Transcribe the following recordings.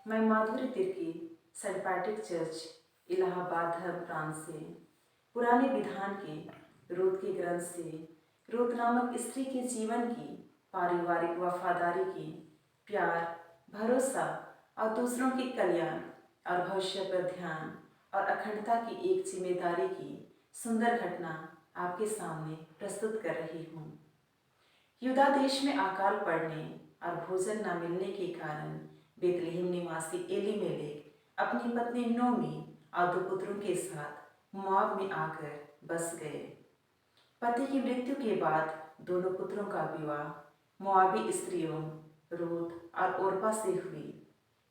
मैं माधुरी Tirkey, Saint church, Allahabad धर्म प्रांत से पुराने विधान के रूत के ग्रंथ से रूत नामक स्त्री के जीवन की पारिवारिक वफादारी की, प्यार, भरोसा और दूसरों के कल्याण और भविष्य पर ध्यान और अखंडता की एक जिम्मेदारी की सुंदर घटना आपके सामने प्रस्तुत कर रही हूँ। यूदा देश में अकाल पड़ने और भोजन न मिलने के कारण बेतलहम निवासी एलीमेलेक अपनी पत्नी नोमी और 2 पुत्रों के साथ मोआब में आकर बस गए। पति की मृत्यु के बाद दोनों पुत्रों का विवाह मोआबी स्त्रियों रूत और ओर्पा से हुई,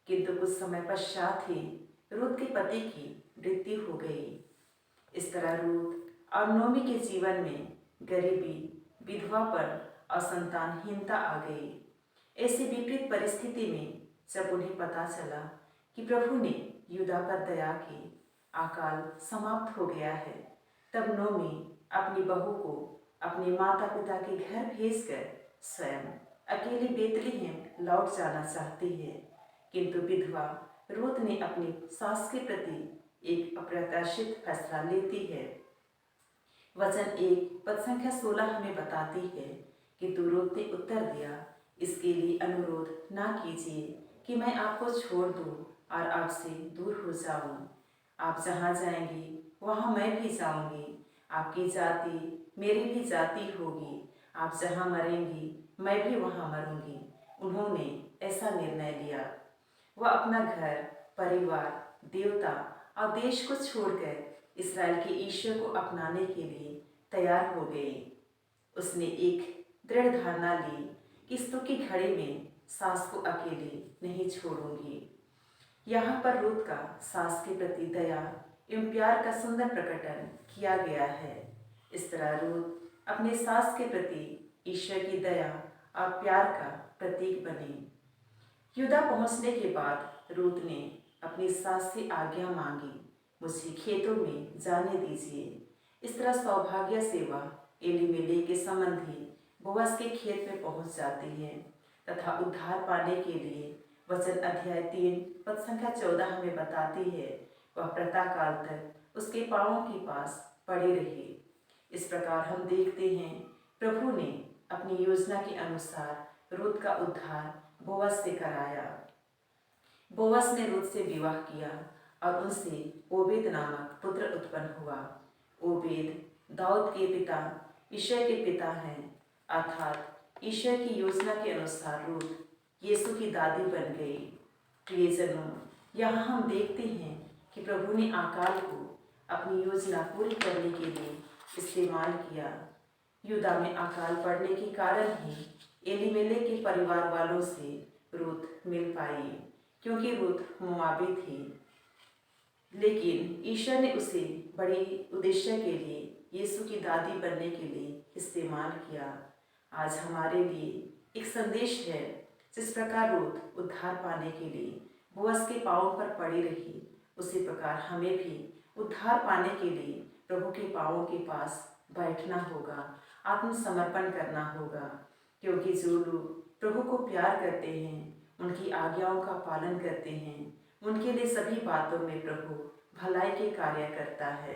किंतु कुछ समय पश्चात ही रूत के पति की मृत्यु हो गई। इस तरह रूत और नोमी के जीवन में गरीबी, विधवापन और संतानहीनता आ गई। ऐसी विपरीत परिस्थिति में जब उन्हें पता चला कि प्रभु ने यूदा पर दया की, अकाल समाप्त हो गया है, तब नोमी अपनी बहू को अपने माता पिता के घर भेजकर स्वयं अकेली बेतलहम लौट जाना चाहती है। किंतु विधवा रूत ने अपनी सास के प्रति एक अप्रत्याशित फैसला लेती है। वचन 1 पद संख्या 16 हमें बताती है कि रूत ने उत्तर दिया, इसके लिए अनुरोध ना कीजिए कि मैं आपको छोड़ दूं और आपसे दूर हो जाऊं। आप जहाँ जाएंगी वहाँ मैं भी जाऊंगी, आपकी जाति मेरी भी जाति होगी, आप जहाँ मरेंगी मैं भी वहाँ मरूंगी। उन्होंने ऐसा निर्णय लिया। वह अपना घर, परिवार, देवता और देश को छोड़कर इस्राएल के ईश्वर को अपनाने के लिए तैयार हो गई। उसने एक दृढ़ धारणा ली कि स्तु की घड़ी में सास को अकेले नहीं छोड़ूंगी। यहाँ पर रूत का सास के प्रति दया एवं प्यार का सुंदर प्रकटन किया गया है। इस तरह रूत अपने सास के प्रति ईश्वर की दया और प्यार का प्रतीक बनी। यूदा पहुँचने के बाद रूत ने अपनी सास से आज्ञा मांगी, मुझे खेतों में जाने दीजिए। इस तरह सौभाग्य से वह एलीमेलेक के संबंधी बोअज के खेत में पहुंच जाती है तथा उद्धार पाने के लिए वचन अध्याय 3 पद संख्या 14 हमें बताती है, वह प्रातःकाल तक उसके पांवों के पास पड़ी रही। इस प्रकार हम देखते हैं प्रभु ने अपनी योजना के अनुसार रूत का उद्धार बोअज से कराया। बोअज ने रूत से विवाह किया और उनसे ओबेद नामक पुत्र उत्पन्न हुआ। ओबेद दाऊद के पिता ईशय के पिता हैं, अर्थात ईश्वर की योजना के अनुसार रूत यीशु की दादी बन गई। प्रियजनों, यहाँ हम देखते हैं कि प्रभु ने अकाल को अपनी योजना पूरी करने के लिए इस्तेमाल किया। यूदा में अकाल पड़ने के कारण ही एलीमेलेक के परिवार वालों से रूत मिल पाई, क्योंकि रूत मोआबी थी। लेकिन ईश्वर ने उसे बड़े उद्देश्य के लिए यीशु की दादी बनने के लिए इस्तेमाल किया। आज हमारे लिए एक संदेश है, जिस प्रकार रूत उद्धार पाने के लिए बोअज के पांवों पर पड़ी रही, उसी प्रकार हमें भी उद्धार पाने के लिए प्रभु के पांवों के पास बैठना होगा, आत्मसमर्पण करना होगा। क्योंकि जो लोग प्रभु को प्यार करते हैं, उनकी आज्ञाओं का पालन करते हैं, उनके लिए सभी बातों में प्रभु भलाई के कार्य करता है।